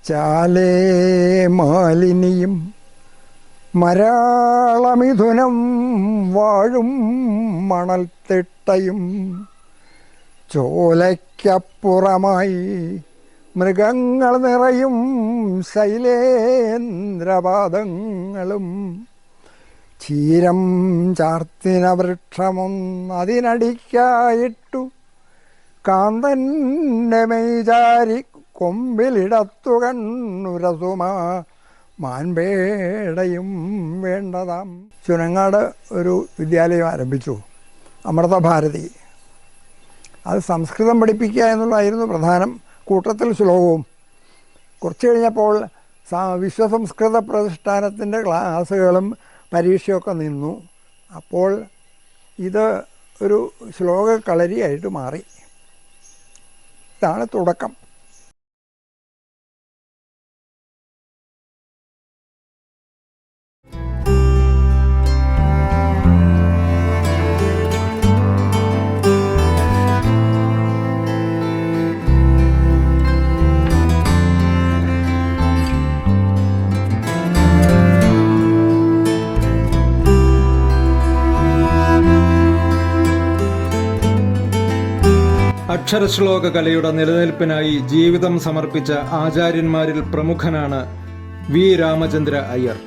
ചാലേ മാലിനിയും മരാളമിഥുനം വാഴും മണൽത്തിട്ടയും ചോലയ്ക്കപ്പുറമായി മൃഗങ്ങൾ നിറയും ശൈലേന്ദ്രപാദങ്ങളും ചീരം ചാർത്തിന വൃക്ഷമൊന്നതിനടിക്കായിട്ടു കാന്തൻ്റെ മെയ്ചാരി കൊമ്പിലിടത്തു കണ്ണുരസുമാ മാൻപേടയും വേണ്ടതാം. ചുനങ്ങാട് ഒരു വിദ്യാലയം ആരംഭിച്ചു, അമൃതഭാരതി. അത് സംസ്കൃതം പഠിപ്പിക്കുക എന്നുള്ളതായിരുന്നു പ്രധാനം, കൂട്ടത്തിൽ ശ്ലോകവും. കുറച്ച് കഴിഞ്ഞപ്പോൾ വിശ്വസംസ്കൃത പ്രതിഷ്ഠാനത്തിൻ്റെ ക്ലാസ്സുകളും പരീക്ഷയൊക്കെ നിന്നു. അപ്പോൾ ഇത് ഒരു ശ്ലോകക്കളരിയായിട്ട് മാറി. ഇതാണ് തുടക്കം. അക്ഷരശ്ലോക കലയുടെ നിലനിൽപ്പിനായി ജീവിതം സമർപ്പിച്ച ആചാര്യന്മാരിൽ പ്രമുഖനാണ് വി രാമചന്ദ്ര അയ്യർ.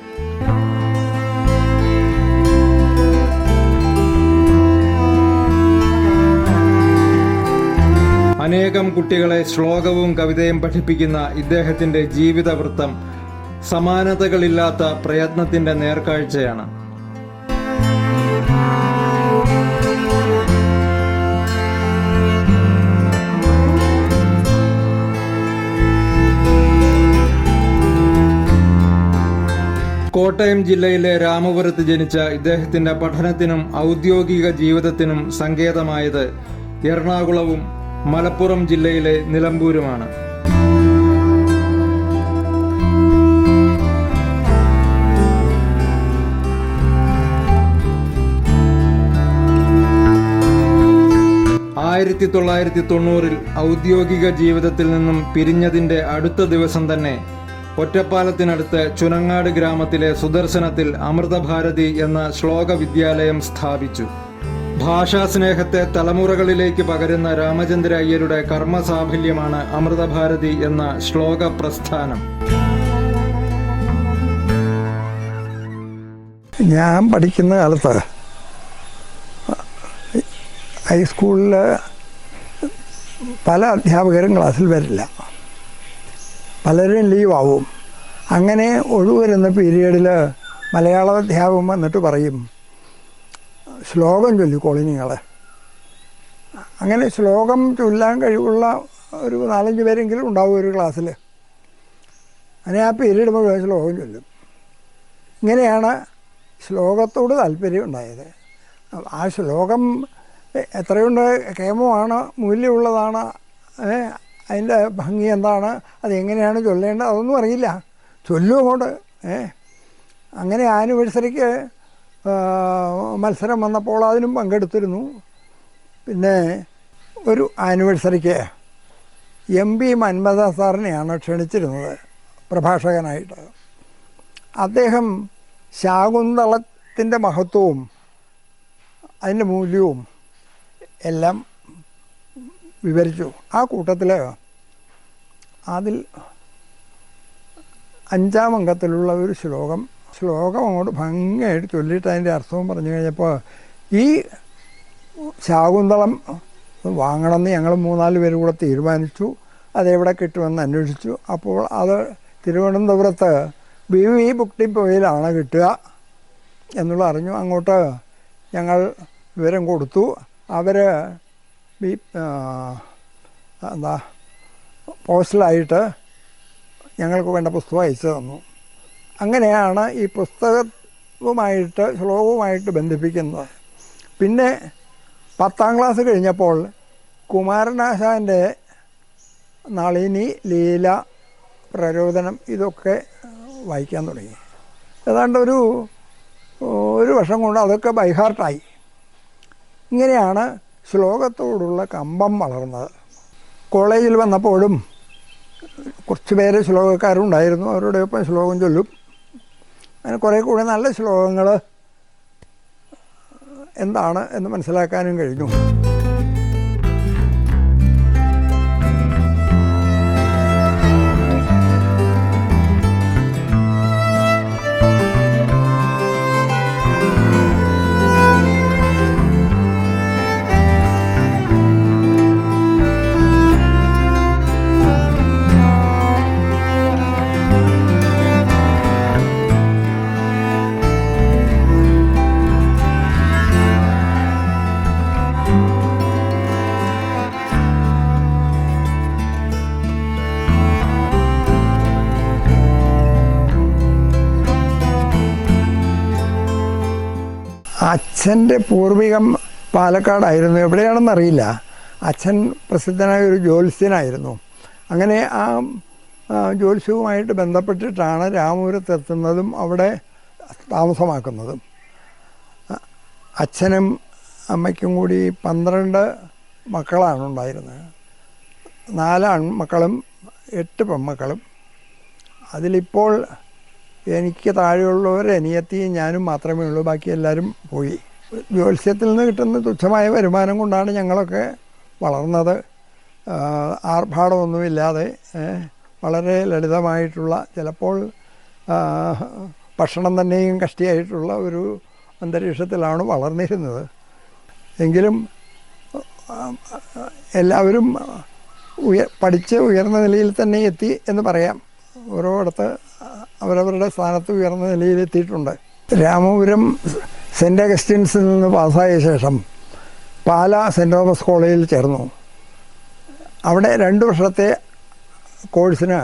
അനേകം കുട്ടികളെ ശ്ലോകവും കവിതയും പഠിപ്പിക്കുന്ന ഇദ്ദേഹത്തിന്റെ ജീവിതവൃത്തം സമാനതകളില്ലാത്ത പ്രയത്നത്തിന്റെ നേർക്കാഴ്ചയാണ്. കോട്ടയം ജില്ലയിലെ രാമപുരത്ത് ജനിച്ച ഇദ്ദേഹത്തിന്റെ പഠനത്തിനും ഔദ്യോഗിക ജീവിതത്തിനും സങ്കേതമായത് എറണാകുളവും മലപ്പുറം ജില്ലയിലെ നിലമ്പൂരുമാണ്. ആയിരത്തി 1990 ഔദ്യോഗിക ജീവിതത്തിൽ നിന്നും പിരിഞ്ഞതിന്റെ അടുത്ത ദിവസം തന്നെ ഒറ്റപ്പാലത്തിനടുത്ത് ചുനങ്ങാട് ഗ്രാമത്തിലെ സുദർശനത്തിൽ അമൃതഭാരതി എന്ന ശ്ലോക വിദ്യാലയം സ്ഥാപിച്ചു. ഭാഷാസ്നേഹത്തെ തലമുറകളിലേക്ക് പകരുന്ന രാമചന്ദ്ര അയ്യരുടെ കർമ്മസാഫല്യമാണ് അമൃതഭാരതി എന്ന ശ്ലോക പ്രസ്ഥാനം. ഞാൻ പഠിക്കുന്ന കാലത്ത് ഹൈസ്കൂളിൽ പല അധ്യാപകരും ക്ലാസ്സിൽ വരില്ല, പലരും ലീവാവും. അങ്ങനെ ഒഴിവരുന്ന പീരീഡിൽ മലയാള അധ്യാപകൻ വന്നിട്ട് പറയും, ശ്ലോകം ചൊല്ലിക്കോളി നിങ്ങൾ. അങ്ങനെ ശ്ലോകം ചൊല്ലാൻ കഴിവുള്ള ഒരു 4-5 പേരെങ്കിലും ഉണ്ടാവും ഒരു ക്ലാസ്സിൽ. അങ്ങനെ ആ പീരീഡ് മുഴുവൻ ശ്ലോകം ചൊല്ലും. ഇങ്ങനെയാണ് ശ്ലോകത്തോട് താല്പര്യം ഉണ്ടായത്. ആ ശ്ലോകം എത്രയുണ്ട് കേമമാണ്, മൂല്യമുള്ളതാണ്, അതിൻ്റെ ഭംഗി എന്താണ്, അതെങ്ങനെയാണ് ചൊല്ലേണ്ടത്, അതൊന്നും അറിയില്ല, ചൊല്ലും അങ്ങോട്ട്. അങ്ങനെ ആനിവേഴ്സറിക്ക് മത്സരം വന്നപ്പോൾ അതിനും പങ്കെടുത്തിരുന്നു. പിന്നെ ഒരു ആനിവേഴ്സറിക്ക് MP മന്മഥ സാറിനെയാണ് ക്ഷണിച്ചിരുന്നത് പ്രഭാഷകനായിട്ട്. അദ്ദേഹം ശാകുന്തളത്തിൻ്റെ മഹത്വവും അതിൻ്റെ മൂല്യവും എല്ലാം വിവരിച്ചു. ആ കൂട്ടത്തിൽ അതിൽ 5-ാം അംഗത്തിലുള്ള ഒരു ശ്ലോകം അങ്ങോട്ട് ഭംഗിയായിട്ട് ചൊല്ലിയിട്ട് അതിൻ്റെ അർത്ഥവും പറഞ്ഞു കഴിഞ്ഞപ്പോൾ ഈ ശാകുന്തളം വാങ്ങണമെന്ന് ഞങ്ങൾ 3-4 പേര് കൂടെ തീരുമാനിച്ചു. അതെവിടെ കിട്ടുമെന്ന് അന്വേഷിച്ചു. അപ്പോൾ അത് തിരുവനന്തപുരത്ത് BV ബുക്ക് ഡിപ്പോയിലാണ് കിട്ടുക എന്നുള്ള അറിഞ്ഞു. അങ്ങോട്ട് ഞങ്ങൾ വിവരം കൊടുത്തു. അവർ പോസ്റ്റലായിട്ട് ഞങ്ങൾക്ക് വേണ്ട പുസ്തകം അയച്ചു തന്നു. അങ്ങനെയാണ് ഈ പുസ്തകവുമായിട്ട് ശ്ലോകവുമായിട്ട് ബന്ധിപ്പിക്കുന്നത്. പിന്നെ 10-ാം ക്ലാസ് കഴിഞ്ഞപ്പോൾ കുമാരനാശാൻ്റെ നളിനി, ലീല, പ്രരോദനം ഇതൊക്കെ വായിക്കാൻ തുടങ്ങി. ഏതാണ്ട് ഒരു വർഷം കൊണ്ട് അതൊക്കെ ബൈഹാർട്ടായി. ഇങ്ങനെയാണ് ശ്ലോകത്തോടുള്ള കമ്പം വളർന്നത്. കോളേജിൽ വന്നപ്പോഴും കുറച്ച് പേര് ശ്ലോകക്കാരും ഉണ്ടായിരുന്നു. അവരോടൊപ്പം ശ്ലോകം ചൊല്ലും. അങ്ങനെ കുറേ കൂടെ നല്ല ശ്ലോകങ്ങൾ എന്താണ് എന്ന് മനസ്സിലാക്കാനും കഴിഞ്ഞു. അച്ഛൻ്റെ പൂർവികം പാലക്കാടായിരുന്നു. എവിടെയാണെന്നറിയില്ല. അച്ഛൻ പ്രസിദ്ധനായ ഒരു ജ്യോത്സ്യനായിരുന്നു. അങ്ങനെ ആ ജ്യോത്സ്യവുമായിട്ട് ബന്ധപ്പെട്ടിട്ടാണ് രാമപുരത്തെത്തുന്നതും അവിടെ താമസമാക്കുന്നതും. അച്ഛനും അമ്മയ്ക്കും കൂടി 12 മക്കളാണ് ഉണ്ടായിരുന്നത്. 4 ആൺമക്കളും 8 പെൺമക്കളും. അതിലിപ്പോൾ എനിക്ക് താഴെയുള്ളവർ അനിയത്തിയും ഞാനും മാത്രമേ ഉള്ളൂ. ബാക്കി എല്ലാവരും പോയി. ജ്യോത്സ്യത്തിൽ നിന്ന് കിട്ടുന്ന തുച്ഛമായ വരുമാനം കൊണ്ടാണ് ഞങ്ങളൊക്കെ വളർന്നത്. ആർഭാടമൊന്നുമില്ലാതെ വളരെ ലളിതമായിട്ടുള്ള, ചിലപ്പോൾ ഭക്ഷണം തന്നെയും കഷ്ടിയായിട്ടുള്ള ഒരു അന്തരീക്ഷത്തിലാണ് വളർന്നിരുന്നത്. എങ്കിലും എല്ലാവരും പഠിച്ച് ഉയർന്ന നിലയിൽ തന്നെ എത്തി എന്ന് പറയാം. ഓരോയിടത്ത് അവരവരുടെ സ്ഥാനത്ത് ഉയർന്ന നിലയിലെത്തിയിട്ടുണ്ട്. രാമപുരം സെൻറ്റ് അഗസ്റ്റിൻസിൽ നിന്ന് പാസ്സായ ശേഷം പാലാ സെൻറ്റ് തോമസ് കോളേജിൽ ചേർന്നു. അവിടെ 2 വർഷത്തെ കോഴ്സിന്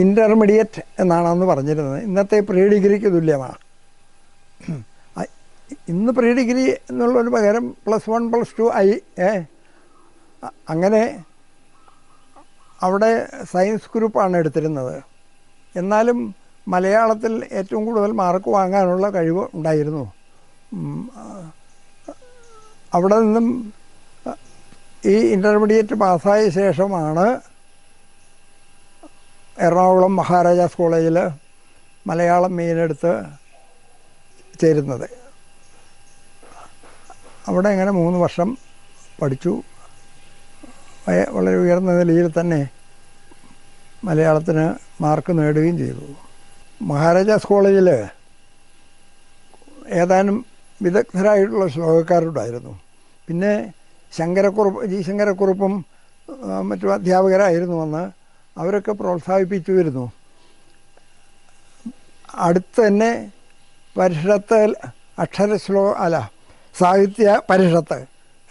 ഇൻ്റർമീഡിയറ്റ് എന്നാണ് അന്ന് പറഞ്ഞിരുന്നത്. ഇന്നത്തെ പ്രീ ഡിഗ്രിക്ക് തുല്യമാണ്. ഇന്ന് പ്രീ ഡിഗ്രി എന്നുള്ളൊരു പകരം +1 +2 ആയി. അങ്ങനെ അവിടെ സയൻസ് ഗ്രൂപ്പാണ് എടുത്തിരുന്നത്. എന്നാലും മലയാളത്തിൽ ഏറ്റവും കൂടുതൽ മാർക്ക് വാങ്ങാനുള്ള കഴിവ് ഉണ്ടായിരുന്നു. അവിടെ നിന്നും ഈ ഇൻ്റർമീഡിയറ്റ് പാസ്സായ ശേഷമാണ് എറണാകുളം മഹാരാജാസ് കോളേജിൽ മലയാളം മെയിനെടുത്ത് ചേരുന്നത്. അവിടെ അങ്ങനെ 3 വർഷം പഠിച്ചു. വളരെ ഉയർന്ന നിലയിൽ തന്നെ മലയാളത്തിന് മാർക്ക് നേടുകയും ചെയ്തു. മഹാരാജാസ് കോളേജിൽ ഏതാനും വിദഗ്ധരായിട്ടുള്ള ശ്ലോകക്കാരുണ്ടായിരുന്നു. പിന്നെ ശങ്കരക്കുറുപ്പും മറ്റു അധ്യാപകരായിരുന്നു അന്ന്. അവരൊക്കെ പ്രോത്സാഹിപ്പിച്ചു വരുന്നു. അടുത്ത് തന്നെ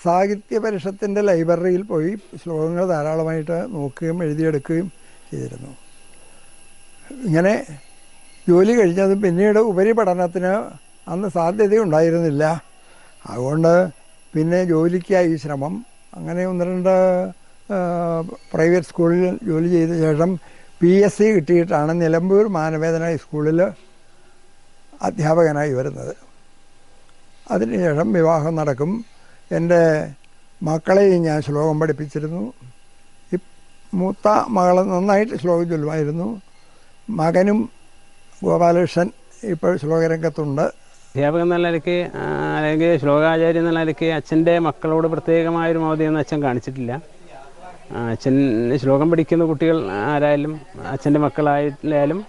സാഹിത്യ പരിഷത്തിൻ്റെ ലൈബ്രറിയിൽ പോയി ശ്ലോകങ്ങൾ ധാരാളമായിട്ട് നോക്കുകയും എഴുതിയെടുക്കുകയും ചെയ്തിരുന്നു. ഇങ്ങനെ ജോലി കഴിഞ്ഞതും പിന്നീട് ഉപരിപഠനത്തിന് അന്ന് സാധ്യതയുണ്ടായിരുന്നില്ല. അതുകൊണ്ട് പിന്നെ ജോലിക്കായി ശ്രമം. അങ്ങനെ 1-2 പ്രൈവറ്റ് സ്കൂളിൽ ജോലി ചെയ്ത ശേഷം PSc കിട്ടിയിട്ടാണ് നിലമ്പൂർ മാനവേദന ഹൈസ്കൂളിൽ അധ്യാപകനായി വരുന്നത്. അതിനുശേഷം വിവാഹം നടക്കും. എൻ്റെ മക്കളെയും ഞാൻ ശ്ലോകം പഠിപ്പിച്ചിരുന്നു. മൂത്ത മകൾ നന്നായിട്ട് ശ്ലോകം ചൊല്ലുമായിരുന്നു. മകനും ഗോപാലകൃഷ്ണൻ ഇപ്പോൾ ശ്ലോകരംഗത്തുണ്ട്. അധ്യാപകൻ എന്നുള്ള നിലയ്ക്ക് അല്ലെങ്കിൽ ശ്ലോകാചാര്യൻ എന്നുള്ള നിലയ്ക്ക് അച്ഛൻ്റെ മക്കളോട് പ്രത്യേകമായൊരു മമതയൊന്നും അച്ഛൻ കാണിച്ചിട്ടില്ല. അച്ഛൻ ശ്ലോകം പഠിക്കുന്ന കുട്ടികൾ ആരായാലും അച്ഛൻ്റെ മക്കളായാലും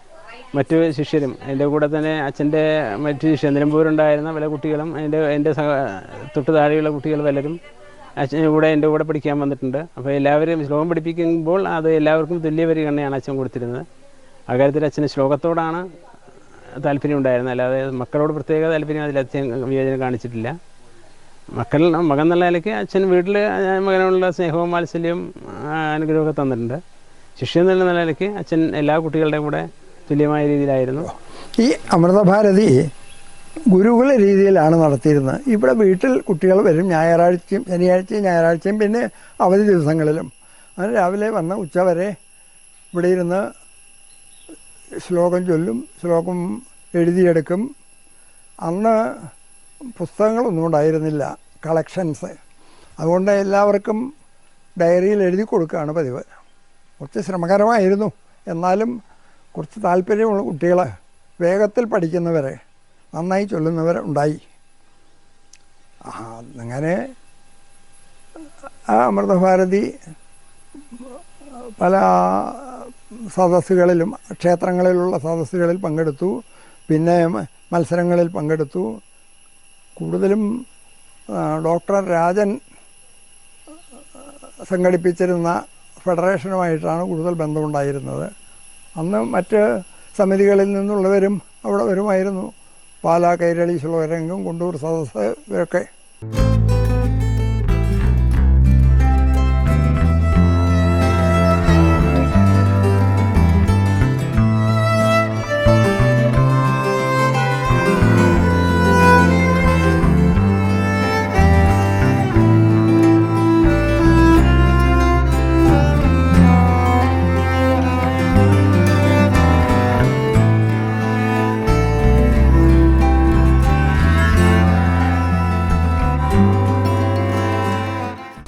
മറ്റു ശിഷ്യരും എൻ്റെ കൂടെ തന്നെ അച്ഛൻ്റെ മറ്റു ശിഷ്യർ നിലമ്പൂരുണ്ടായിരുന്ന പല കുട്ടികളും എൻ്റെ തൊട്ട് താഴെയുള്ള കുട്ടികൾ പലരും എൻ്റെ കൂടെ പഠിക്കാൻ വന്നിട്ടുണ്ട്. അപ്പോൾ എല്ലാവരും ശ്ലോകം പഠിപ്പിക്കുമ്പോൾ അത് എല്ലാവർക്കും തുല്യ പരിഗണനയാണ് അച്ഛൻ കൊടുത്തിരുന്നത്. അക്കാര്യത്തിൽ അച്ഛന് ശ്ലോകത്തോടാണ് താല്പര്യം ഉണ്ടായിരുന്നത്. അല്ലാതെ മക്കളോട് പ്രത്യേക താല്പര്യം അതിൽ അച്ഛൻ വിവേചനം കാണിച്ചിട്ടില്ല. മകൻ എന്നുള്ള നിലയ്ക്ക് അച്ഛൻ വീട്ടിൽ മകനോടുള്ള സ്നേഹവും വാത്സല്യവും അനുഗ്രഹമൊക്കെ തന്നിട്ടുണ്ട്. ശിഷ്യൻ എന്നുള്ള നിലയ്ക്ക് അച്ഛൻ എല്ലാ കുട്ടികളുടെയും കൂടെ തുല്യമായ രീതിയിലായിരുന്നു. ഈ അമൃതഭാരതി ഗുരുകുല രീതിയിലാണ് നടത്തിയിരുന്നത്. ഇവിടെ വീട്ടിൽ കുട്ടികൾ വരും ശനിയാഴ്ചയും ഞായറാഴ്ചയും പിന്നെ അവധി ദിവസങ്ങളിലും. അങ്ങനെ രാവിലെ വന്ന് ഉച്ചവരെ ഇവിടെ ഇരുന്ന് ശ്ലോകം ചൊല്ലും, ശ്ലോകം എഴുതിയെടുക്കും. അന്ന് പുസ്തകങ്ങളൊന്നും ഉണ്ടായിരുന്നില്ല, കളക്ഷൻസ്. അതുകൊണ്ട് എല്ലാവർക്കും ഡയറിയിൽ എഴുതി കൊടുക്കുകയാണ് പതിവ്. കുറച്ച് ശ്രമകരമായിരുന്നു. എന്നാലും കുറച്ച് താല്പര്യമുള്ള കുട്ടികൾ, വേഗത്തിൽ പഠിക്കുന്നവർ, നന്നായി ചൊല്ലുന്നവർ ഉണ്ടായി. അങ്ങനെ ആ അമൃതഭാരതി പല സദസ്സുകളിലും, ക്ഷേത്രങ്ങളിലുള്ള സദസ്സുകളിൽ പങ്കെടുത്തു. പിന്നെ മത്സരങ്ങളിൽ പങ്കെടുത്തു. കൂടുതലും ഡോക്ടർ രാജൻ സംഘടിപ്പിച്ചിരുന്ന ഫെഡറേഷനുമായിട്ടാണ് കൂടുതൽ ബന്ധമുണ്ടായിരുന്നത്. അന്ന് മറ്റ് സമിതികളിൽ നിന്നുള്ളവരും അവിടെ വരുമായിരുന്നു. പാലാ, കൈരളി, ശ്ലോകരംഗം, കൊണ്ടൂർ സദസ്സ്, ഇവരൊക്കെ.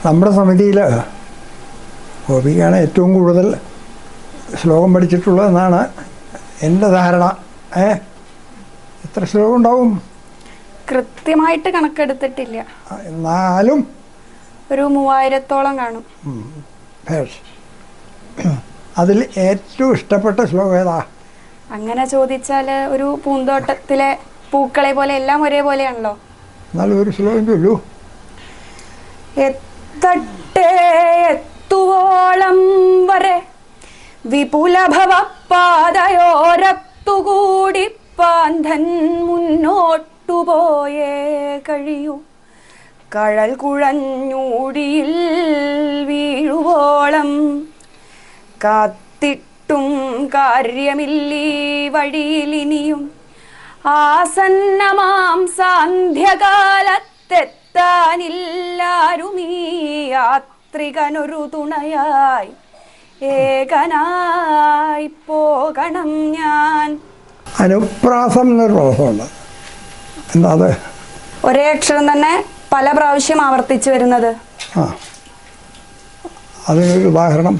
നമ്മുടെ സമിതിയിൽ ഗോപികയാണ് ഏറ്റവും കൂടുതൽ ശ്ലോകം പഠിച്ചിട്ടുള്ളതെന്നാണ് എൻ്റെ ധാരണ. എത്ര ശ്ലോകം ഉണ്ടാവും? കൃത്യമായിട്ട് കണക്കെടുത്തിട്ടില്ല, എന്നാലും ഒരു 3000-ഓളം കാണും. അതിൽ ഏറ്റവും ഇഷ്ടപ്പെട്ട ശ്ലോകം ഏതാ? അങ്ങനെ ചോദിച്ചാൽ ഒരു പൂന്തോട്ടത്തിലെ പൂക്കളെ പോലെ എല്ലാം ഒരേപോലെയാണല്ലോ. എന്നാലും ഒരു ശ്ലോകം ചൊല്ലൂ. എത്തട്ടെ എത്തുവോളം വരെ വിപുലഭവപ്പാതയോരത്തുകൂടി പാന്തൻ മുന്നോട്ടുപോയേ കഴിയൂ. കഴൽ കുഴഞ്ഞൂടിയിൽ വീഴുവോളം കാത്തിട്ടും കാര്യമില്ലീ വഴിയിലിനിയും. ആസന്നമാം സാന്ധ്യകാലത്തെത്താനില്ലാരുമീ യാത്രികനൊരു തുണയായി ഏകനായി പോകണം ഞാൻ. അനുപ്രാസം എന്നൊരു പ്രാസമുണ്ട്. എന്താ അത്? ഒരേ അക്ഷരം തന്നെ പല പ്രാവശ്യം ആവർത്തിച്ചു വരുന്നത്. അതിനൊരു ഉദാഹരണം.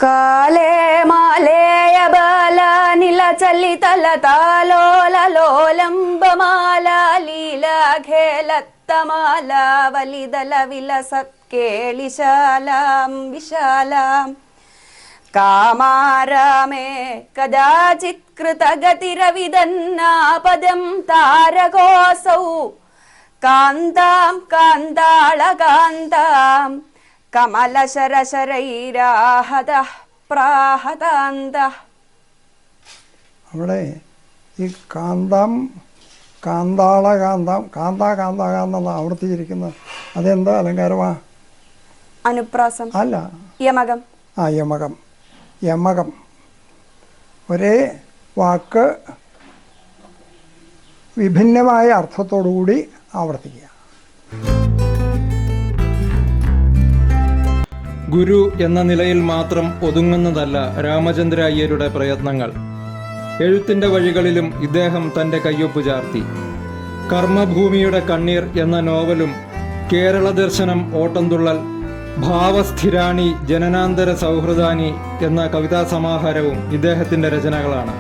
കാലേ മാലേയ ബാല നില ചലിതല താലോലോലംബമാല ലീലാഖേലത്തമാല വലിതല വിലസത് കേളിശാലാം വിശാലാം കാമാരാമേ കദാചിത് കൃതഗതിരവിദന്നാപദം താരകോസൗ കാന്താം കാന്താളകാന്താം കമലശരശരൈരാഹതഃ പ്രാഹതാന്തഃ. അവിടെ ഈ കാന്താം, കാന്താളകാന്താം, കാന്താകാന്താകാന്തെന്ന് ആവർത്തിച്ചിരിക്കുന്നത് അതെന്താ അലങ്കാരമാ? അനുപ്രാസം അല്ല, യമകം. യമകം. യമകം ഒരേ വാക്ക് വിഭിന്നമായ അർത്ഥത്തോടുകൂടി ആവർത്തിക്കുക. ഗുരു എന്ന നിലയിൽ മാത്രം ഒതുങ്ങുന്നതല്ല രാമചന്ദ്ര അയ്യരുടെ പ്രയത്നങ്ങൾ. എഴുത്തിന്റെ വഴികളിലും ഇദ്ദേഹം തന്റെ കയ്യൊപ്പ് ചാർത്തി. കർമ്മഭൂമിയുടെ കണ്ണീർ എന്ന നോവലും കേരള ദർശനം ഓട്ടംതുള്ളൽ, ഭാവസ്ഥിരാണി ജനനാന്തര സൗഹൃദാനി എന്ന കവിതാ സമാഹാരവും ഇദ്ദേഹത്തിന്റെ രചനകളാണ്.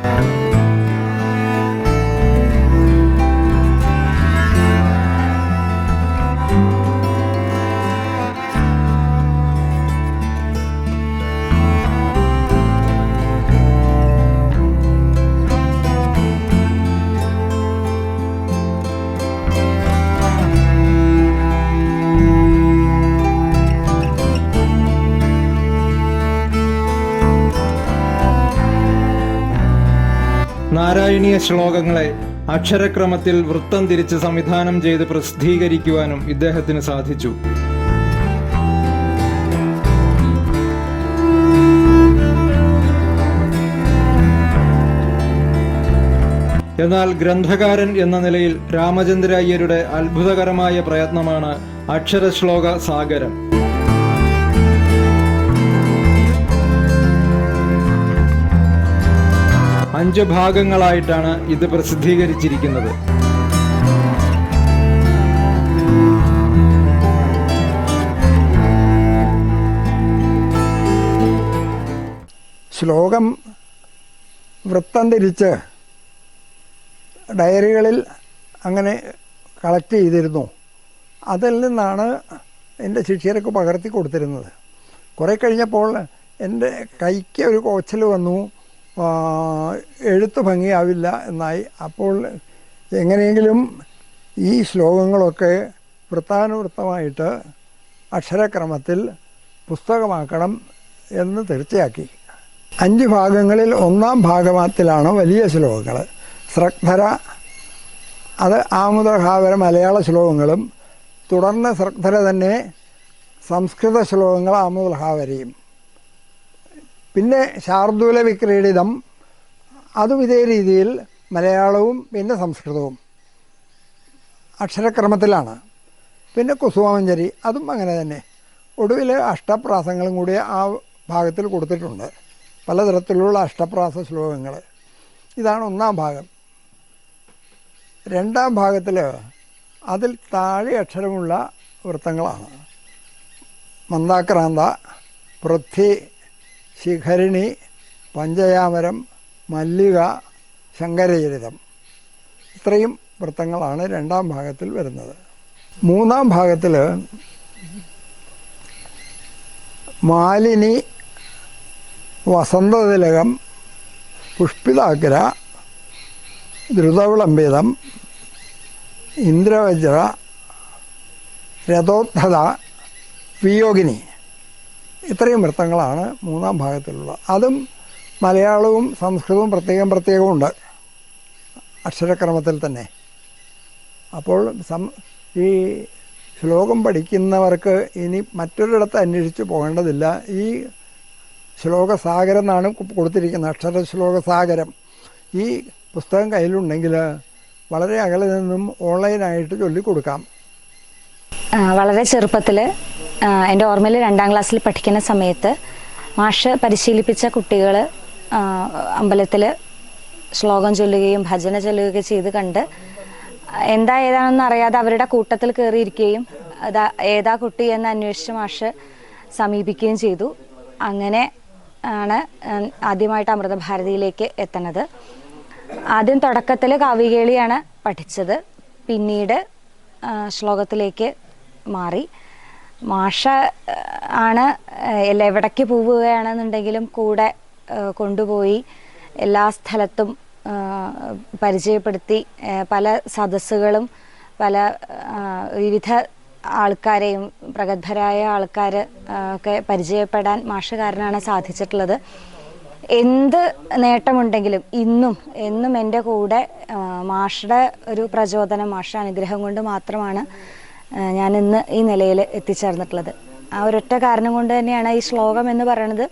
നാരായണീയ ശ്ലോകങ്ങളെ അക്ഷരക്രമത്തിൽ വൃത്തം തിരിച്ച് സംവിധാനം ചെയ്ത് പ്രസിദ്ധീകരിക്കുവാനും ഇദ്ദേഹത്തിന് സാധിച്ചു. എന്നാൽ ഗ്രന്ഥകാരൻ എന്ന നിലയിൽ രാമചന്ദ്ര അയ്യരുടെ അത്ഭുതകരമായ പ്രയത്നമാണ് അക്ഷരശ്ലോക സാഗരം. അഞ്ച് ഭാഗങ്ങളായിട്ടാണ് ഇത് പ്രസിദ്ധീകരിച്ചിരിക്കുന്നത്. ശ്ലോകം വൃത്തം തിരിച്ച് ഡയറികളിൽ അങ്ങനെ കളക്ട് ചെയ്തിരുന്നു. അതിൽ നിന്നാണ് എൻ്റെ ശിഷ്യർക്ക് പകർത്തി കൊടുത്തിരുന്നത്. കുറേ കഴിഞ്ഞപ്പോൾ എൻ്റെ കൈക്ക് ഒരു കോച്ചൽ വന്നു, എഴുത്ത് ഭംഗിയാവില്ല എന്നായി. അപ്പോൾ എങ്ങനെയെങ്കിലും ഈ ശ്ലോകങ്ങളൊക്കെ വൃത്താനുവൃത്തമായിട്ട് അക്ഷരക്രമത്തിൽ പുസ്തകമാക്കണം എന്ന് തീർച്ചയാക്കി. 5 ഭാഗങ്ങളിൽ 1-ാം ഭാഗത്തിലാണ് വലിയ ശ്ലോകങ്ങൾ. സൃഗ്ധര, അത് ആമുദഹാവര മലയാള ശ്ലോകങ്ങളും, തുടർന്ന് സൃഗ്ധര തന്നെ സംസ്കൃത ശ്ലോകങ്ങൾ ആമുദഹാവരയും, പിന്നെ ശാർദൂല വിക്രീഡിതം, അതും ഇതേ രീതിയിൽ മലയാളവും പിന്നെ സംസ്കൃതവും അക്ഷരക്രമത്തിലാണ്. പിന്നെ കുസുമാഞ്ജരി, അതും അങ്ങനെ തന്നെ. ഒടുവിൽ അഷ്ടപ്രാസങ്ങളും കൂടി ആ ഭാഗത്തിൽ കൊടുത്തിട്ടുണ്ട്, പലതരത്തിലുള്ള അഷ്ടപ്രാസ ശ്ലോകങ്ങൾ. ഇതാണ് 1-ാം ഭാഗം. 2-ാം ഭാഗത്തിൽ അതിൽ താഴെ അക്ഷരമുള്ള വൃത്തങ്ങളാണ്. മന്ദാക്രാന്ത, പൃഥ്വി, ശിഖരിണി, പഞ്ചയാമരം, മല്ലിക, ശങ്കരചരിതം, ഇത്രയും വൃത്തങ്ങളാണ് 2-ാം ഭാഗത്തിൽ വരുന്നത്. 3-ാം ഭാഗത്തിൽ മാലിനി, വസന്തതിലകം, പുഷ്പിതാഗ്ര, ദ്രുതവിളംബിതം, ഇന്ദ്രവജ്ര, രഥോദ്ധത, വിയോഗിനി, ഇത്രയും വൃത്തങ്ങളാണ് 3-ാം ഭാഗത്തിലുള്ളത്. അതും മലയാളവും സംസ്കൃതവും പ്രത്യേകമുണ്ട് അക്ഷരക്രമത്തിൽ തന്നെ. അപ്പോൾ ഈ ശ്ലോകം പഠിക്കുന്നവർക്ക് ഇനി മറ്റൊരിടത്ത് അന്വേഷിച്ച് പോകേണ്ടതില്ല. ഈ ശ്ലോകസാഗരം എന്നാണ് കൊടുത്തിരിക്കുന്നത്, അക്ഷരശ്ലോകസാഗരം. ഈ പുസ്തകം കയ്യിലുണ്ടെങ്കിൽ വളരെ അകലെ നിന്നും ഓൺലൈനായിട്ട് ചൊല്ലിക്കൊടുക്കാം. വളരെ ചെറുപ്പത്തിൽ എൻ്റെ ഓർമ്മയിൽ 2-ാം ക്ലാസ്സിൽ പഠിക്കുന്ന സമയത്ത് മാഷ് പരിശീലിപ്പിച്ച കുട്ടികൾ അമ്പലത്തിൽ ശ്ലോകം ചൊല്ലുകയും ഭജന ചൊല്ലുകയൊക്കെ ചെയ്ത് കണ്ട് ഏതാണെന്ന് അറിയാതെ അവരുടെ കൂട്ടത്തിൽ കയറിയിരിക്കുകയും ഏതാ കുട്ടി എന്ന് അന്വേഷിച്ച് മാഷ് സമീപിക്കുകയും ചെയ്തു. അങ്ങനെ ആണ് ആദ്യമായിട്ട് അമൃതഭാരതിയിലേക്ക് എത്തുന്നത്. ആദ്യം തുടക്കത്തിൽ കാവ്യകേളിയാണ് പഠിച്ചത്, പിന്നീട് ശ്ലോകത്തിലേക്ക് മാറി. മാഷ ആണ് എവിടേക്ക് പോവുകയാണെന്നുണ്ടെങ്കിലും കൂടെ കൊണ്ടുപോയി എല്ലാ സ്ഥലത്തും പരിചയപ്പെടുത്തി, പല സദസ്സുകളും പല വിവിധ ആൾക്കാരെയും പ്രഗത്ഭരായ ആൾക്കാർ ഒക്കെ പരിചയപ്പെടാൻ മാഷ് കാരനാണ് സാധിച്ചിട്ടുള്ളത്. എന്ത് നേട്ടമുണ്ടെങ്കിലും എന്നും എൻ്റെ കൂടെ മാഷുടെ ഒരു പ്രചോദനം, മാഷുടെ അനുഗ്രഹം കൊണ്ട് മാത്രമാണ് ഞാൻ ഇന്ന് ഈ നിലയിൽ എത്തിച്ചേർന്നിട്ടുള്ളത്. ആ ഒരൊറ്റ കാരണം കൊണ്ട് തന്നെയാണ് ഈ ശ്ലോകം എന്ന് പറയുന്നത്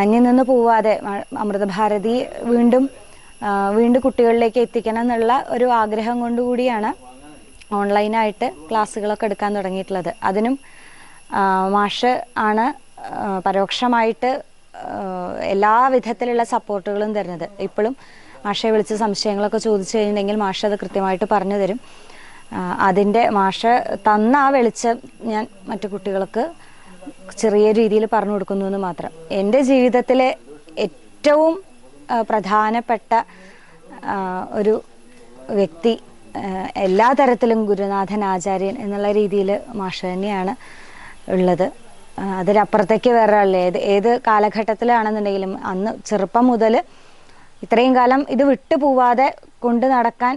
അന്യം നിന്ന് പോവാതെ അമൃതഭാരതി വീണ്ടും കുട്ടികളിലേക്ക് എത്തിക്കണം എന്നുള്ള ഒരു ആഗ്രഹം കൊണ്ടുകൂടിയാണ് ഓൺലൈനായിട്ട് ക്ലാസ്സുകളൊക്കെ എടുക്കാൻ തുടങ്ങിയിട്ടുള്ളത്. അതിനും മാഷ് ആണ് പരോക്ഷമായിട്ട് എല്ലാ വിധത്തിലുള്ള സപ്പോർട്ടുകളും തരുന്നത്. ഇപ്പോഴും മാഷെ വിളിച്ച് സംശയങ്ങളൊക്കെ ചോദിച്ചു കഴിഞ്ഞിട്ടുണ്ടെങ്കിൽ മാഷ് അത് കൃത്യമായിട്ട് പറഞ്ഞു തരും. അതിൻ്റെ മാഷ് തന്ന ആ വെളിച്ചം ഞാൻ മറ്റു കുട്ടികൾക്ക് ചെറിയ രീതിയിൽ പറഞ്ഞു കൊടുക്കുന്നു എന്ന് മാത്രം. എൻ്റെ ജീവിതത്തിലെ ഏറ്റവും പ്രധാനപ്പെട്ട ഒരു വ്യക്തി, എല്ലാ തരത്തിലും ഗുരുനാഥൻ, ആചാര്യൻ എന്നുള്ള രീതിയിൽ മാഷ് തന്നെയാണ് ഉള്ളത്. അതിനപ്പുറത്തേക്ക് വേറെ ആളല്ലേ. ഏത് കാലഘട്ടത്തിലാണെന്നുണ്ടെങ്കിലും അന്ന് ചെറുപ്പം മുതൽ ഇത്രയും കാലം ഇത് വിട്ടു പോവാതെ കൊണ്ട് നടക്കാൻ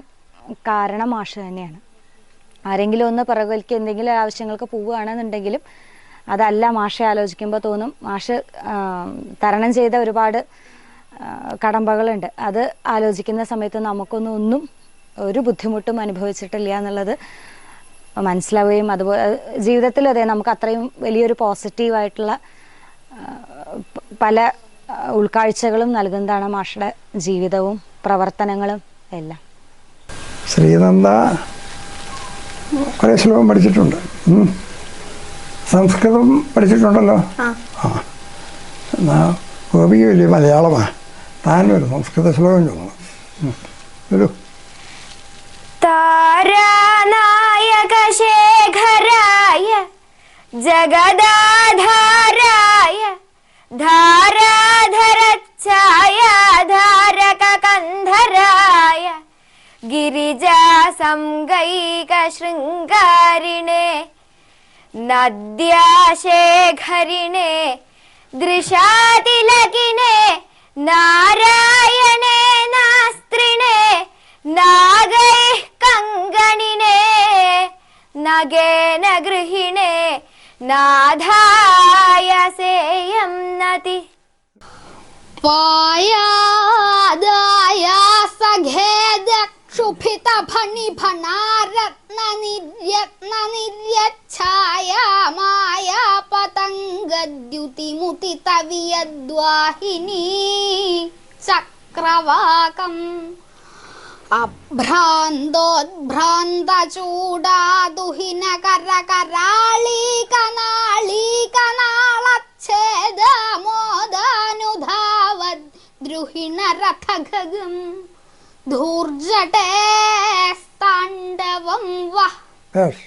കാരണം മാഷ് തന്നെയാണ്. ആരെങ്കിലും ഒന്ന് പിറകിലേക്ക് എന്തെങ്കിലും ആവശ്യങ്ങൾക്ക് പോവുകയാണെന്നുണ്ടെങ്കിലും അതല്ല മാഷെ ആലോചിക്കുമ്പോൾ തോന്നും മാഷ് തരണം ചെയ്ത ഒരുപാട് കടമ്പകളുണ്ട്. അത് ആലോചിക്കുന്ന സമയത്ത് നമുക്കൊന്നും ഒരു ബുദ്ധിമുട്ടും അനുഭവിച്ചിട്ടില്ല എന്നുള്ളത് മനസ്സിലാവുകയും അതുപോലെ ജീവിതത്തിൽ അതെ നമുക്ക് അത്രയും വലിയൊരു പോസിറ്റീവായിട്ടുള്ള പല ഉൾക്കാഴ്ചകളും നൽകുന്നതാണ് മാഷുടെ ജീവിതവും പ്രവർത്തനങ്ങളും എല്ലാം. ശ്രീനന്ദ കുറേ ശ്ലോകം പഠിച്ചിട്ടുണ്ട്, സംസ്കൃതം പഠിച്ചിട്ടുണ്ടല്ലോ. എന്നാ ഗോപിക്ക് വലിയ മലയാളമാണ്, താനൊരു സംസ്കൃത ശ്ലോകം ചൊല്ലണം. ഒരു താരാനായക ശേഖരായ ജഗദാധാരായ ധാരാധരായ സംഗൈകശൃംഗാരിണേ നദ്യാശേഖരിണേ ദൃശാതിലകിനെ നാരായണേ നാസ്ത്രിണേ നാഗൈ കങ്കണിനെ നഗേന ഗൃഹിണേ നാഥായ സേയം നതി പായാദായ സഖേദക്ഷുഭിത ഭണി ഭണാരത്ന നിര്യച്ഛായ മായ പതംഗദ്യുതിമുതിത വിയദ്വാഹിനി ചക്രവാകം അഭ്രാന്തോദ്ഭ്രാന്തചൂടാദുഹിന കരകരാളീകനാളച്ഛേദമോദാനുധാവദ് ദ്രുഹിണ രഥഗം ധൂർജടേ താണ്ഡവം വഹ. ബസ്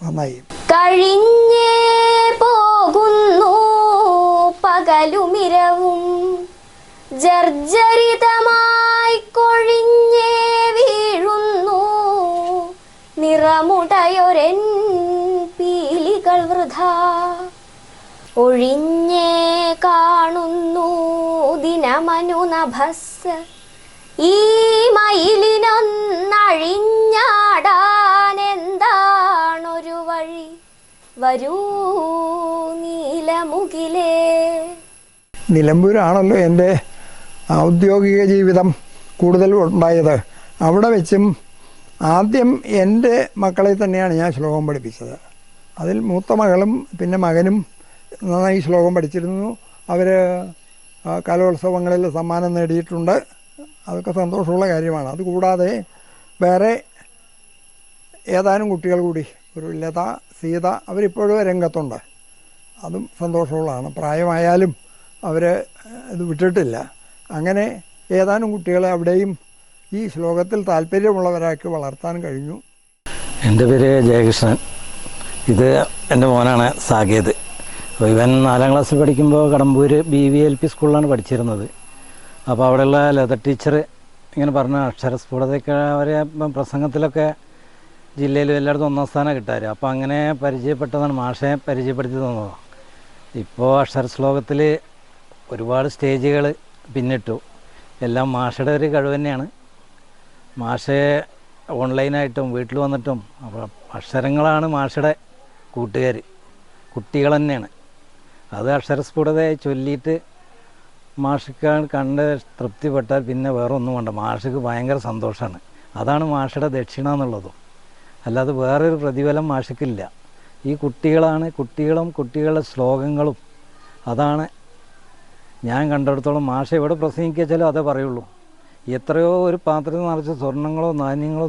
നന്നായി. കഴിഞ്ഞേ പോകുന്നു പകലുമിരവും ജർജരിതമായി കൊഴിഞ്ഞേ വീഴുന്നു നിറമുടയൊരൻ പീലികൾ വൃഥാ ഒഴിഞ്ഞേ കാണുന്നു ദിനമനുനഭസ് ഈ മയിലിനൊന്നഴിഞ്ഞാടാൻ എന്താണൊരു വഴി വരൂ നീലമുകിലേ. നിലമ്പൂരാണല്ലോ എൻ്റെ ഔദ്യോഗിക ജീവിതം കൂടുതൽ ഉണ്ടായത്. അവിടെ വെച്ചും ആദ്യം എൻ്റെ മക്കളെ തന്നെയാണ് ഞാൻ ശ്ലോകം പഠിപ്പിച്ചത്. അതിൽ മൂത്ത മകളും പിന്നെ മകനും നന്നായി ശ്ലോകം പഠിച്ചിരുന്നു. അവർ കലോത്സവങ്ങളിൽ സമ്മാനം നേടിയിട്ടുണ്ട്. അതൊക്കെ സന്തോഷമുള്ള കാര്യമാണ്. അതുകൂടാതെ വേറെ ഏതാനും കുട്ടികൾ കൂടി, ഒരു ലത, സീത, അവരിപ്പോഴും രംഗത്തുണ്ട്. അതും സന്തോഷമുള്ളതാണ്. പ്രായമായാലും അവർ ഇത് വിട്ടിട്ടില്ല. അങ്ങനെ ഏതാനും കുട്ടികളെ അവിടെയും ഈ ശ്ലോകത്തിൽ താല്പര്യമുള്ളവരാക്കി വളർത്താൻ കഴിഞ്ഞു. എൻ്റെ പേര് ജയകൃഷ്ണൻ. ഇത് എൻ്റെ മോനാണ് സാകേത്. അപ്പോൾ ഇവൻ 4ാം ക്ലാസ്സിൽ പഠിക്കുമ്പോൾ കടമ്പൂർ BVLP സ്കൂളിലാണ് പഠിച്ചിരുന്നത്. അപ്പോൾ അവിടെയുള്ള ലത ടീച്ചർ ഇങ്ങനെ പറഞ്ഞ അക്ഷരസ്ഫുടതയൊക്കെ അവരെ പ്രസംഗത്തിലൊക്കെ ജില്ലയിലും എല്ലായിടത്തും 1ാം സ്ഥാനം കിട്ടാറ്. അപ്പോൾ അങ്ങനെ പരിചയപ്പെട്ടതാണ്, മാഷെ പരിചയപ്പെടുത്തി തന്നതാണ്. ഇപ്പോൾ അക്ഷരശ്ലോകത്തിൽ ഒരുപാട് സ്റ്റേജുകൾ പിന്നിട്ടു. എല്ലാം മാഷയുടെ ഒരു കഴിവ് തന്നെയാണ്. മാഷെ ഓൺലൈനായിട്ടും വീട്ടിൽ വന്നിട്ടും അപ്പോൾ അക്ഷരങ്ങളാണ് മാഷയുടെ കൂട്ടുകാർ, കുട്ടികൾ തന്നെയാണ്. അത് അക്ഷരസ്ഫുടതയായി ചൊല്ലിയിട്ട് മാഷിക്ക് കണ്ട് തൃപ്തിപ്പെട്ടാൽ പിന്നെ വേറെ ഒന്നും വേണ്ട. മാഷിക്ക് ഭയങ്കര സന്തോഷമാണ്. അതാണ് മാഷയുടെ ദക്ഷിണ എന്നുള്ളതും. അല്ലാതെ വേറൊരു പ്രതിഫലം മാഷിക്കില്ല. ഈ കുട്ടികളാണ്, കുട്ടികളും കുട്ടികളുടെ ശ്ലോകങ്ങളും. അതാണ് ഞാൻ കണ്ടിടത്തോളം. മാഷ എവിടെ പ്രസംഗിച്ചാലും അതേ പറയുള്ളൂ. എത്രയോ ഒരു പാത്രത്തിൽ നിറച്ച് സ്വർണ്ണങ്ങളോ നാണ്യങ്ങളോ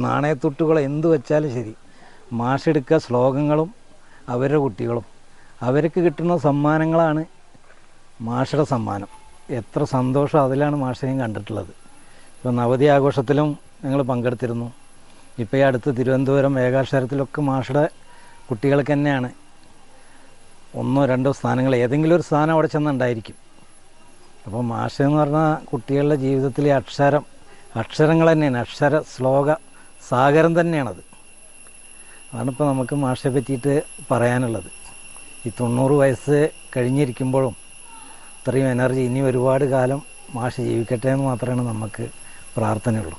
നാണയത്തുട്ടുകളോ എന്ത് വെച്ചാലും ശരി, മാഷെടുക്കുക ശ്ലോകങ്ങളും അവരുടെ കുട്ടികളും. അവർക്ക് കിട്ടുന്ന സമ്മാനങ്ങളാണ് മാഷയുടെ സമ്മാനം. എത്ര സന്തോഷം അതിലാണ് മാഷയും കണ്ടിട്ടുള്ളത്. ഇപ്പോൾ നവതി ആഘോഷത്തിലും ഞങ്ങൾ പങ്കെടുത്തിരുന്നു. ഇപ്പോൾ ഈ അടുത്ത് തിരുവനന്തപുരം ഏകാക്ഷരത്തിലൊക്കെ മാഷയുടെ കുട്ടികൾക്ക് തന്നെയാണ് 1ഓ 2ഓ സ്ഥാനങ്ങൾ, ഏതെങ്കിലും ഒരു സ്ഥാനം അവിടെ ചെന്നുണ്ടായിരിക്കും. അപ്പോൾ മാഷ എന്ന് പറഞ്ഞാൽ കുട്ടികളുടെ ജീവിതത്തിലെ അക്ഷരങ്ങൾ തന്നെയാണ്. അക്ഷര ശ്ലോക സാഗരം തന്നെയാണത്. അതാണിപ്പോൾ നമുക്ക് മാഷയെ പറ്റിയിട്ട് പറയാനുള്ളത്. ഈ 90 വയസ്സ് കഴിഞ്ഞിരിക്കുമ്പോഴും ഇത്രയും എനർജി, ഇനി ഒരുപാട് കാലം മാഷ് ജീവിക്കട്ടെ എന്ന് മാത്രമേ നമുക്ക് പ്രാർത്ഥനയുള്ളൂ.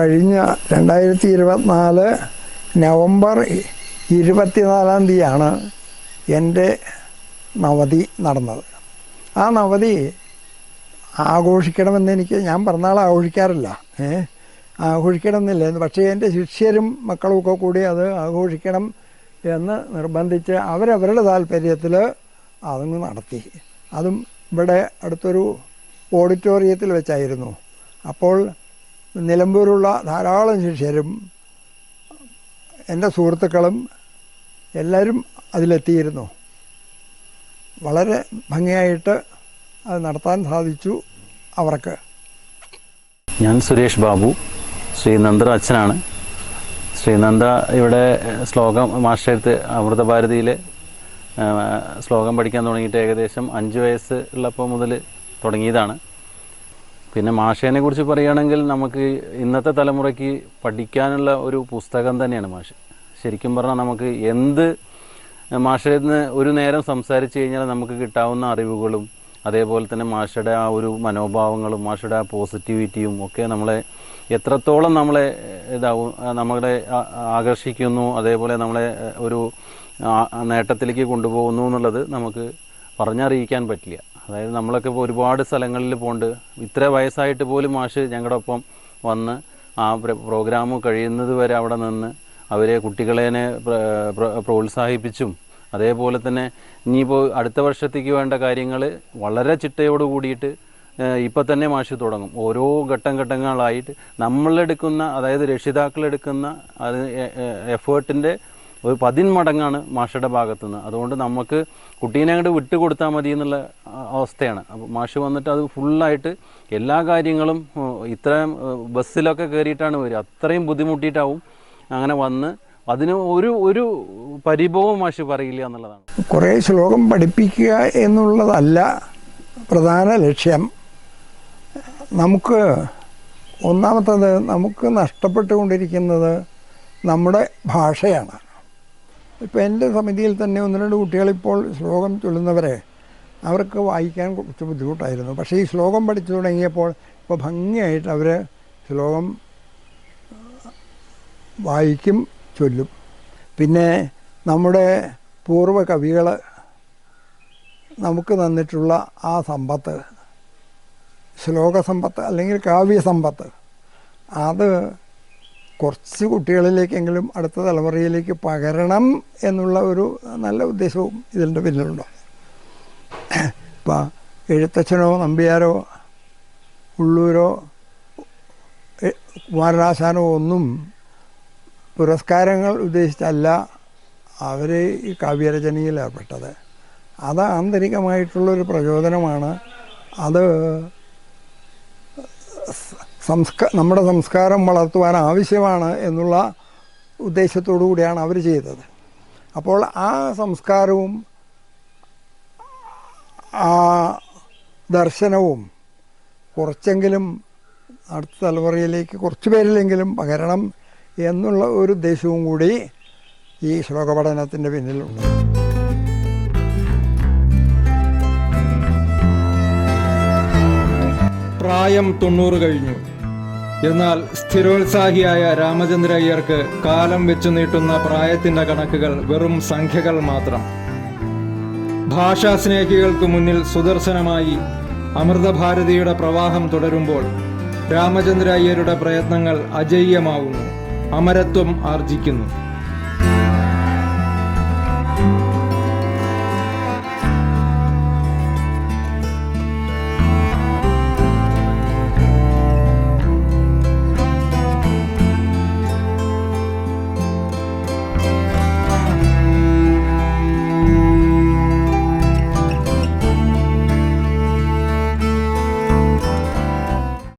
കഴിഞ്ഞ 2024 നവംബർ 24-ാം തീയതിയാണ് എൻ്റെ നവതി നടന്നത്. ആ നവതി ആഘോഷിക്കണമെന്ന് ഞാൻ പിറന്നാൾ ആഘോഷിക്കാറില്ല, ആഘോഷിക്കണമെന്നില്ല. പക്ഷേ എൻ്റെ ശിഷ്യരും മക്കളുമൊക്കെ കൂടി അത് ആഘോഷിക്കണം എന്ന് നിർബന്ധിച്ച് അവരവരുടെ താല്പര്യത്തിൽ അതങ്ങ് നടത്തി. അതും ഇവിടെ അടുത്തൊരു ഓഡിറ്റോറിയത്തിൽ വെച്ചായിരുന്നു. അപ്പോൾ നിലമ്പൂരുള്ള ധാരാളം ശിഷ്യരും എൻ്റെ സുഹൃത്തുക്കളും എല്ലാവരും അതിലെത്തിയിരുന്നു. വളരെ ഭംഗിയായിട്ട് അത് നടത്താൻ സാധിച്ചു അവർക്ക്. ഞാൻ സുരേഷ് ബാബു, ശ്രീനന്ദ അച്ഛനാണ്. ശ്രീനന്ദ ഇവിടെ ശ്ലോകം മാസ്റ്റേഴ്സ് അമൃതഭാരതിയിൽ ശ്ലോകം പഠിക്കാൻ തുടങ്ങിയിട്ട് ഏകദേശം 5 വയസ്സ് ഉള്ളപ്പോൾ മുതൽ തുടങ്ങിയതാണ്. പിന്നെ മാഷേനെ കുറിച്ച് പറയുകയാണെങ്കിൽ നമുക്ക് ഇന്നത്തെ തലമുറയ്ക്ക് പഠിക്കാനുള്ള ഒരു പുസ്തകം തന്നെയാണ് മാഷ്. ശരിക്കും പറഞ്ഞാൽ നമുക്ക് എന്ത് മാഷയിൽ നിന്ന് ഒരു നേരം സംസാരിച്ച് കഴിഞ്ഞാൽ നമുക്ക് കിട്ടാവുന്ന അറിവുകളും അതേപോലെ തന്നെ മാഷയുടെ ആ ഒരു മനോഭാവങ്ങളും മാഷയുടെ ആ പോസിറ്റിവിറ്റിയും ഒക്കെ നമ്മളെ എത്രത്തോളം നമ്മളെ നമ്മളെ ആകർഷിക്കുന്നു, അതേപോലെ നമ്മളെ ഒരു നേട്ടത്തിലേക്ക് കൊണ്ടുപോകുന്നു എന്നുള്ളത് നമുക്ക് പറഞ്ഞറിയിക്കാൻ പറ്റില്ല. അതായത് നമ്മളൊക്കെ ഇപ്പോൾ ഒരുപാട് സ്ഥലങ്ങളിൽ പോകുന്നുണ്ട്. ഇത്ര വയസ്സായിട്ട് പോലും മാഷ് ഞങ്ങളുടെ ഒപ്പം വന്ന് ആ പ്രോഗ്രാം കഴിയുന്നത് വരെ അവിടെ നിന്ന് അവരെ കുട്ടികളെ പ്രോത്സാഹിപ്പിച്ചും അതേപോലെ തന്നെ ഇനിയിപ്പോൾ അടുത്ത വർഷത്തേക്ക് വേണ്ട കാര്യങ്ങൾ വളരെ ചിട്ടയോട് കൂടിയിട്ട് ഇപ്പം തന്നെ മാഷ് തുടങ്ങും. ഓരോ ഘട്ടങ്ങളായിട്ട് നമ്മളെടുക്കുന്ന, അതായത് രക്ഷിതാക്കളെടുക്കുന്ന അത് എഫേർട്ടിൻ്റെ ഒരു 10 മടങ്ങാണ് മാഷയുടെ ഭാഗത്തുനിന്ന്. അതുകൊണ്ട് നമുക്ക് കുട്ടീനെ അങ്ങോട്ട് വിട്ടുകൊടുത്താൽ മതി എന്നുള്ള അവസ്ഥയാണ്. അപ്പോൾ മാഷ് വന്നിട്ട് അത് ഫുള്ളായിട്ട് എല്ലാ കാര്യങ്ങളും ഇത്രയും ബസ്സിലൊക്കെ കയറിയിട്ടാണ് വരിക. അത്രയും ബുദ്ധിമുട്ടിയിട്ടാവും അങ്ങനെ വന്ന് അതിന് ഒരു പരിഭവം മാഷ് പറയില്ല എന്നുള്ളതാണ്. കുറേ ശ്ലോകം പഠിപ്പിക്കുക എന്നുള്ളതല്ല പ്രധാന ലക്ഷ്യം. ഒന്നാമത്തത് നമുക്ക് നഷ്ടപ്പെട്ടുകൊണ്ടിരിക്കുന്നത് നമ്മുടെ ഭാഷയാണ്. ഇപ്പോൾ എൻ്റെ സമിതിയിൽ തന്നെ 1-2 കുട്ടികളിപ്പോൾ ശ്ലോകം ചൊല്ലുന്നവരെ അവർക്ക് വായിക്കാൻ കുറച്ച് ബുദ്ധിമുട്ടായിരുന്നു. പക്ഷേ ഈ ശ്ലോകം പഠിച്ചു തുടങ്ങിയപ്പോൾ ഇപ്പോൾ ഭംഗിയായിട്ട് അവർ ശ്ലോകം വായിക്കും, ചൊല്ലും. പിന്നെ നമ്മുടെ പൂർവ്വ കവികൾ നമുക്ക് തന്നിട്ടുള്ള ആ സമ്പത്ത്, ശ്ലോകസമ്പത്ത് അല്ലെങ്കിൽ കാവ്യസമ്പത്ത്, അത് കുറച്ച് കുട്ടികളിലേക്കെങ്കിലും അടുത്ത തലമുറയിലേക്ക് പകരണം എന്നുള്ള ഒരു നല്ല ഉദ്ദേശവും ഇതിൻ്റെ പിന്നിലുണ്ട്. ഇപ്പം എഴുത്തച്ഛനോ നമ്പ്യാരോ ഉള്ളൂരോ കുമാരനാശാനോ ഒന്നും പുരസ്കാരങ്ങൾ ഉദ്ദേശിച്ചല്ല അവർ ഈ കാവ്യരചനയിൽ ഏർപ്പെട്ടത്. അത് ആന്തരികമായിട്ടുള്ളൊരു പ്രചോദനമാണ്. അത് നമ്മുടെ സംസ്കാരം വളർത്തുവാൻ ആവശ്യമാണ് എന്നുള്ള ഉദ്ദേശത്തോടു കൂടിയാണ് അവർ ചെയ്തത്. അപ്പോൾ ആ സംസ്കാരവും ആ ദർശനവും കുറച്ചെങ്കിലും അടുത്ത തലമുറയിലേക്ക് കുറച്ച് പേരിലെങ്കിലും പകരണം എന്നുള്ള ഒരു ഉദ്ദേശവും കൂടി ഈ ശ്ലോക പഠനത്തിൻ്റെ പിന്നിലുണ്ട്. പ്രായം 90 കഴിഞ്ഞു. എന്നാൽ സ്ഥിരോത്സാഹിയായ രാമചന്ദ്ര അയ്യർക്ക് കാലം വെച്ചു നീട്ടുന്ന പ്രായത്തിൻ്റെ കണക്കുകൾ വെറും സംഖ്യകൾ മാത്രം. ഭാഷാസ്നേഹികൾക്ക് മുന്നിൽ സുദർശനമായി അമൃതഭാരതിയുടെ പ്രവാഹം തുടരുമ്പോൾ രാമചന്ദ്ര അയ്യരുടെ പ്രയത്നങ്ങൾ അജയ്യമാവുന്നു, അമരത്വം ആർജിക്കുന്നു.